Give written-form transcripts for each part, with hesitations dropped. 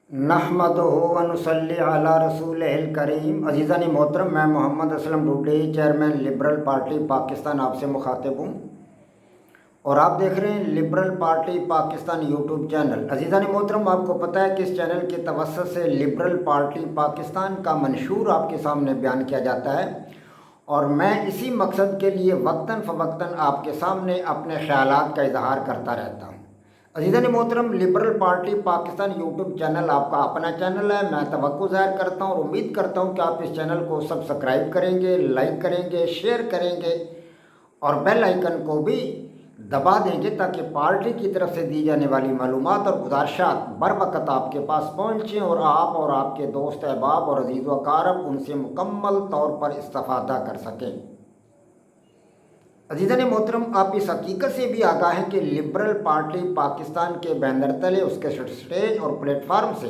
नहमदुहु व नुसल्ली अला रसूलिहिल करीम। अज़ीज़ान मोहतरम, मैं Mohammad Aslam Dude, chairman Liberal Party Pakistan, आपसे मुखातिब हूँ और आप देख रहे हैं Liberal Party Pakistan YouTube channel. अज़ीज़ान मोहतरम, आपको पता है कि इस चैनल के तवस्सुत से लिबरल पार्टी पाकिस्तान का मंशूर आपके सामने बयान किया जाता है और मैं इसी मकसद के लिए वक्तन फ़वक्तन आपके सामने अपने ख़यालात का इजहार करता रहता हूँ। अज़ीज़ान मोहतरम, liberal Party Pakistan YouTube channel आपका अपना चैनल है। मैं तवक्को ज़ाहिर करता हूँ और उम्मीद करता हूँ कि आप इस चैनल को सब्सक्राइब करेंगे, लाइक करेंगे, शेयर करेंगे और बेल आइकन को भी दबा देंगे ताकि पार्टी की तरफ से दी जाने वाली मालूमात और गुजारिशात बर वक़्त आपके पास पहुँचें और आप और आपके दोस्त अहबाब और अज़ीज़ व अक़ारब उनसे मुकम्मल तौर पर इस्तिफ़ादा कर सकें। अज़ीज़ान मोहतरम, आप इस हकीकत से भी आगाह हैं कि लिबरल पार्टी पाकिस्तान के बैनर तले, उसके स्टेज और प्लेटफार्म से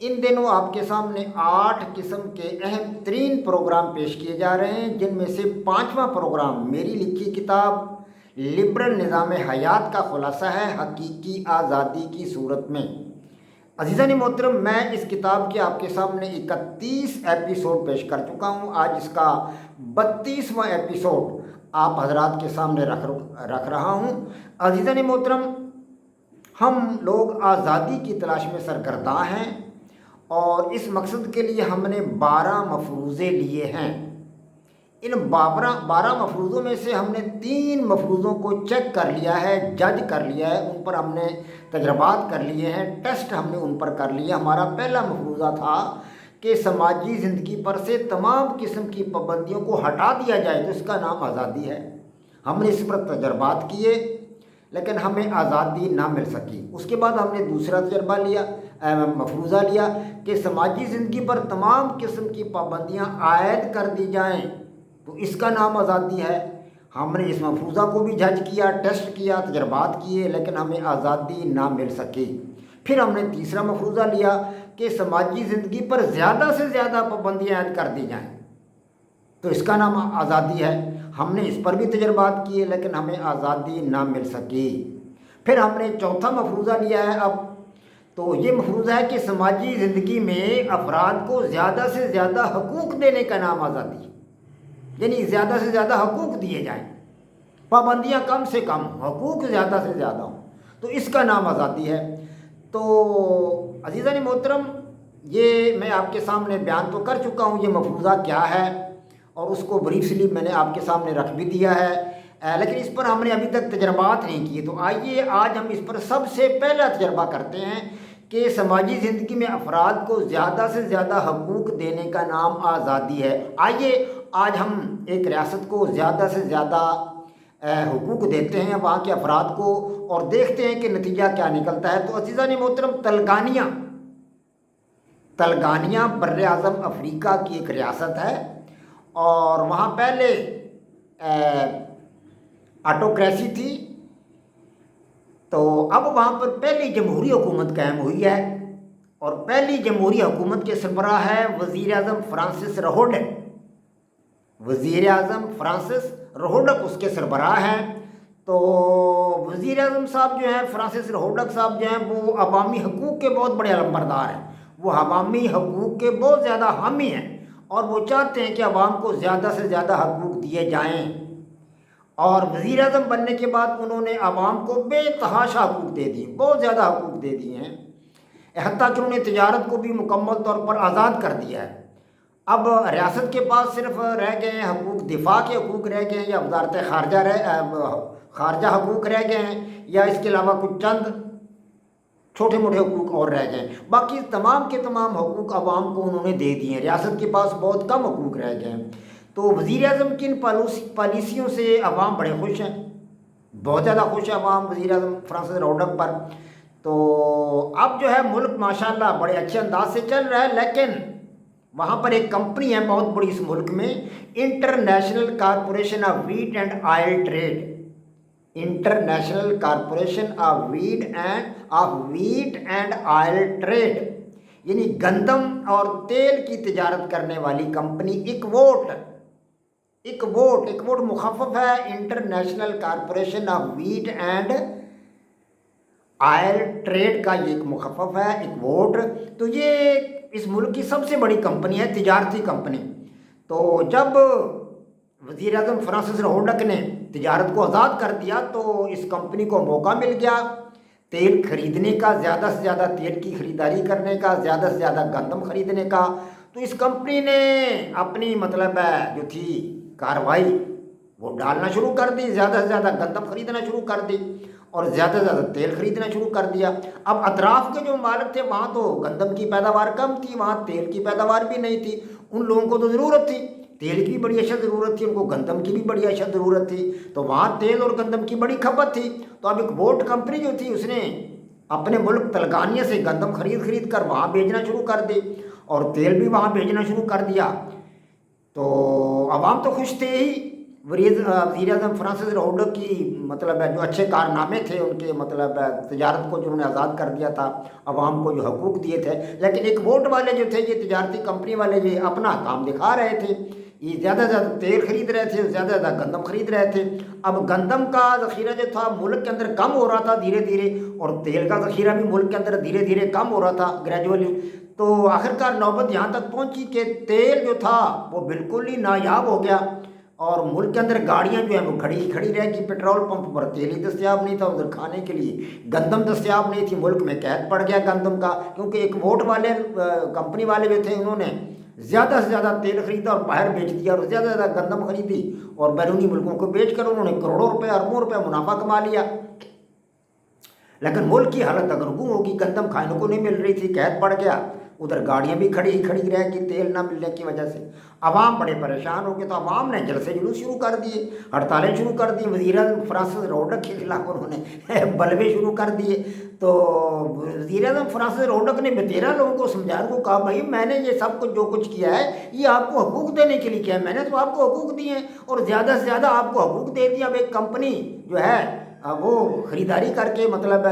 इन दिनों आपके सामने 8 किस्म के अहम तरीन प्रोग्राम पेश किए जा रहे हैं, जिनमें से 5वां प्रोग्राम मेरी लिखी किताब लिबरल निज़ाम हयात का खुलासा है हकीकी आज़ादी की सूरत में। अज़ीज़ान मोहतरम, मैं इस किताब के आपके सामने 31 एपिसोड पेश कर चुका हूँ। आज इसका 32वां एपिसोड आप हजरात के सामने रख रहा हूँ। अज़ीज़ान मोहतरम, हम लोग आज़ादी की तलाश में सरगर्दा हैं और इस मकसद के लिए हमने 12 मफरूज़े लिए हैं। इन 12 मफरूज़ों में से हमने 3 मफरूज़ों को चेक कर लिया है, जज कर लिया है, उन पर हमने तजर्बात कर लिए हैं, टेस्ट हमने उन पर कर लिया। हमारा पहला मफरूज़ा था कि समाजी ज़िंदगी पर से तमाम किस्म की पाबंदियों को हटा दिया जाए तो इसका नाम आज़ादी है। हमने इस पर तजर्बात किए लेकिन हमें आज़ादी ना मिल सकी। उसके बाद हमने दूसरा तजर्बा लिया, मफरूज़ा लिया कि समाजी ज़िंदगी पर तमाम किस्म की पाबंदियाँ आयद कर दी जाएँ तो इसका नाम आज़ादी है। हमने इस मफरूज़ा को भी जज किया, टेस्ट किया, तजर्बात किए, लेकिन हमें आज़ादी ना मिल सकी। फिर हमने तीसरा मफरूज़ा लिया कि समाजी ज़िंदगी पर ज़्यादा से ज़्यादा पाबंदियाँ आयद कर दी जाएँ तो इसका नाम आज़ादी है। हमने इस पर भी तजर्बात किए लेकिन हमें आज़ादी ना मिल सकी। फिर हमने चौथा मफरूज़ा लिया है अब, तो ये मफरूज़ा है कि समाजी ज़िंदगी में अफराद को ज़्यादा से ज़्यादा हकूक़ देने का नाम आज़ादी है, यानी ज़्यादा से ज़्यादा हकूक़ दिए जाएँ, पाबंदियाँ कम से कम, हकूक़ ज़्यादा से ज़्यादा हों, तो इसका नाम आज़ादी है। तो अज़ीज़ान मोहतरम, ये मैं आपके सामने बयान तो कर चुका हूँ ये मफरूज़ा क्या है और उसको ब्रीफली मैंने आपके सामने रख भी दिया है, लेकिन इस पर हमने अभी तक तजर्बात नहीं किए। तो आइए आज हम इस पर सबसे पहला तजर्बा करते हैं कि समाजी ज़िंदगी में अफराद को ज़्यादा से ज़्यादा हकूक़ देने का नाम आज़ादी है। आइए आज हम एक रियासत को ज़्यादा से ज़्यादा हुकूक देते हैं वहाँ के अफराद को और देखते हैं कि नतीजा क्या निकलता है। तो अज़ीज़ान मोहतरम, तलगानिया बर्र आज़म अफ्रीका की एक रियासत है और वहाँ पहले ऑटोक्रेसी थी, तो अब वहाँ पर पहली जमहूरी हुकूमत कायम हुई है और पहली जमहूरी हुकूमत के सरबराह है वज़ीर आज़म फ्रांसिस रहोडक। वज़ीर आज़म फ्रांसिस रहोडक उसके सरबराह हैं। तो वज़ीर आज़म साहब जो हैं, फ्रांसिस रहोडक साहब जो हैं, वो अवामी हकूक़ के बहुत बड़े अलमबरदार हैं। वो अवामी हकूक़ के बहुत ज़्यादा हामी हैं और वो चाहते हैं कि अवाम को ज़्यादा से ज़्यादा हकूक़ दिए जाएँ। और वज़ीर आज़म बनने के बाद उन्होंने अवाम को बेतहाशा हकूक़ दे दिए, बहुत ज़्यादा हकूक़ दे दिए हैं, हत्ता कि उन्होंने तिजारत को भी मुकम्मल तौर पर आज़ाद कर दिया है। अब रियासत के पास सिर्फ रह गए हैं हकूक़, दिफा के हकूक़ रह गए हैं या वज़ारत ख़ारजा हकूक़ रह गए हैं या इसके अलावा कुछ चंद छोटे मोटे हकूक़ और रह गए हैं। बाकी तमाम के तमाम हकूक़ अवाम को उन्होंने दे दिए हैं। रियासत के पास बहुत कम हकूक़ रह गए हैं। तो वज़ीर आज़म की इन पॉलिसियों से अवाम बड़े खुश हैं, बहुत ज़्यादा खुश है अवाम वज़ीर आज़म फ्रांसिस रहोडक पर। तो अब जो है मुल्क माशाल्लाह बड़े अच्छे अंदाज से चल रहा है, लेकिन वहाँ पर एक कंपनी है बहुत बड़ी इस मुल्क में, international corporation of wheat and oil trade, international corporation of wheat and oil trade, यानी गंदम और तेल की तिजारत करने वाली कंपनी इकवोट मुखफ़फ़ है international corporation of wheat and oil trade کا یہ ایک مخفف ہے، ایک ووٹ۔ تو یہ اس ملک کی سب سے بڑی کمپنی ہے، تجارتی کمپنی۔ تو جب وزیر اعظم فرانسس روڈک نے تجارت کو آزاد کر دیا تو اس کمپنی کو موقع مل گیا تیل خریدنے کا، زیادہ سے زیادہ تیل کی خریداری کرنے کا، زیادہ سے زیادہ گندم خریدنے کا۔ تو اس کمپنی نے اپنی مطلب جو تھی کارروائی وہ ڈالنا شروع کر دی، زیادہ سے زیادہ گندم خریدنا شروع کر دی اور زیادہ سے زیادہ تیل خریدنا شروع کر دیا۔ اب اطراف کے جو ممالک تھے وہاں تو گندم کی پیداوار کم تھی، وہاں تیل کی پیداوار بھی نہیں تھی، ان لوگوں کو تو ضرورت تھی، تیل کی بھی بڑی اشد ضرورت تھی، ان کو گندم کی بھی بڑی اشد ضرورت تھی، تو وہاں تیل اور گندم کی بڑی کھپت تھی۔ تو اب ایک ووٹ کمپنی جو تھی اس نے اپنے ملک تلنگانہ سے گندم خرید کر وہاں بیچنا شروع کر دی اور تیل بھی وہاں بیچنا شروع کر دیا۔ تو عوام تو خوش تھے ہی، وزیر اعظم فرانسس روڈک کی مطلب جو اچھے کارنامے تھے ان کے، مطلب تجارت کو جنہوں نے آزاد کر دیا تھا، عوام کو جو حقوق دیے تھے، لیکن ایک ووٹ والے جو تھے، یہ تجارتی کمپنی والے یہ اپنا کام دکھا رہے تھے، یہ زیادہ سے زیادہ تیل خرید رہے تھے، زیادہ سے زیادہ گندم خرید رہے تھے۔ اب گندم کا ذخیرہ جو تھا ملک کے اندر کم ہو رہا تھا دھیرے دھیرے، اور تیل کا ذخیرہ بھی ملک کے اندر دھیرے دھیرے کم ہو رہا تھا گریجولی۔ تو آخرکار نوبت یہاں تک پہنچی کہ تیل جو تھا وہ بالکل ہی نایاب ہو گیا، اور ملک کے اندر گاڑیاں جو ہیں وہ کھڑی رہ گئی، پیٹرول پمپ پر تیل ہی دستیاب نہیں تھا، ادھر کھانے کے لیے گندم دستیاب نہیں تھی، ملک میں قحط پڑ گیا گندم کا، کیونکہ ایک ووٹ والے کمپنی والے جو تھے انہوں نے زیادہ سے زیادہ تیل خریدا اور باہر بیچ دیا، اور زیادہ سے زیادہ گندم خریدی اور بیرونی ملکوں کو بیچ کر انہوں نے کروڑوں روپے اربوں روپے منافع کما لیا۔ لیکن ملک کی حالت اگر گم ہوگی، گندم کھانے کو نہیں مل رہی تھی، قحط پڑ گیا، ادھر گاڑیاں بھی کھڑی رہ گئی تیل نہ ملنے کی وجہ سے، عوام بڑے پریشان ہو گئے۔ تو عوام نے جلسے جلوس شروع کر دیے، ہڑتالیں شروع کر دی، وزیر اعظم فرانسس روڈک کے خلاف انہوں نے بلوے شروع کر دیے۔ تو وزیر اعظم فرانسس روڈک نے بتیرہ لوگوں کو سمجھایا، ان کو کہا بھائی میں نے یہ سب کچھ جو کچھ کیا ہے یہ آپ کو حقوق دینے کے لیے کیا ہے، میں نے تو آپ کو حقوق دیے ہیں اور زیادہ سے زیادہ آپ کو حقوق دے دیا۔ اب ایک کمپنی جو ہے وہ خریداری کر کے مطلب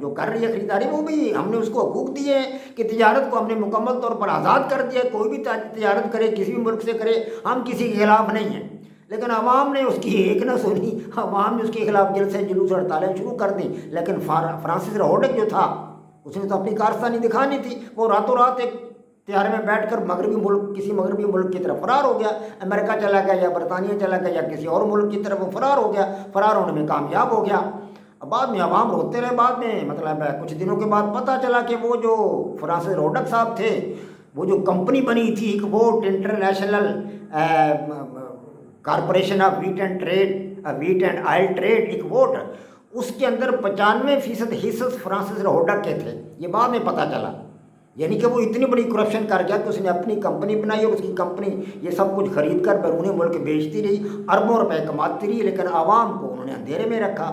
جو کر رہی ہے خریداری، وہ بھی ہم نے اس کو حقوق دیے ہیں کہ تجارت کو ہم نے مکمل طور پر آزاد کر دیا ہے، کوئی بھی تجارت کرے کسی بھی ملک سے کرے، ہم کسی کے خلاف نہیں ہیں۔ لیکن عوام نے اس کی ایک نہ سنی، عوام نے اس کے خلاف جلسے جلوس ہڑتالیں شروع کر دیں۔ لیکن فرانسس روڈک جو تھا اس نے تو اپنی کارستانی دکھانی تھی، وہ راتوں رات ایک طیارے میں بیٹھ کر کسی مغربی ملک کی طرف فرار ہو گیا، امریکہ چلا گیا یا برطانیہ چلا گیا یا کسی اور ملک کی طرف وہ فرار ہو گیا، فرار ہونے میں کامیاب ہو گیا۔ اب بعد میں عوام روتے رہے، بعد میں مطلب کچھ دنوں کے بعد پتہ چلا کہ وہ جو فرانسس روڈک صاحب تھے، وہ جو کمپنی بنی تھی ایک ووٹ international corporation of wheat and oil trade, ایک ووٹ، اس کے اندر 95% حصص فرانسس روڈک کے تھے، یہ بعد میں پتہ چلا۔ یعنی کہ وہ اتنی بڑی کرپشن کر گیا کہ اس نے اپنی کمپنی بنائی اور اس کی کمپنی یہ سب کچھ خرید کر بیرون ملک بیچتی رہی، اربوں روپے کماتی رہی، لیکن عوام کو انہوں نے اندھیرے میں رکھا۔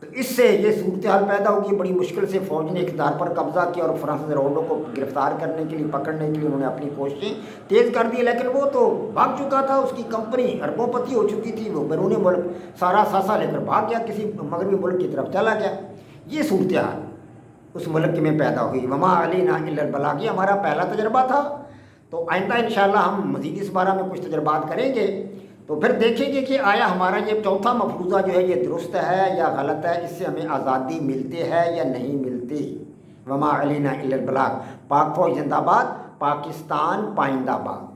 تو اس سے یہ صورتحال پیدا ہوگی، بڑی مشکل سے فوج نے اقتدار پر قبضہ کیا اور فرانسس روڈک کو گرفتار کرنے کے لیے، پکڑنے کے لیے انہوں نے اپنی کوششیں تیز کر دی، لیکن وہ تو بھاگ چکا تھا، اس کی کمپنی اربوں پتی ہو چکی تھی، وہ بیرون ملک سارا ساسا لے کر بھاگ گیا، کسی مغربی ملک کی طرف چلا گیا۔ یہ صورتحال اس ملک میں پیدا ہوئی۔ وما علینا الا البلاغ، یہ ہمارا پہلا تجربہ تھا، تو آئندہ انشاءاللہ ہم مزید اس بارے میں کچھ تجربات کریں گے، تو پھر دیکھیں گے کہ آیا ہمارا یہ چوتھا مفروضہ جو ہے یہ درست ہے یا غلط ہے، اس سے ہمیں آزادی ملتی ہے یا نہیں ملتی۔ وما علینا الا البلاغ۔ پاک فوج زندہ باد، پاکستان پائندہ باد۔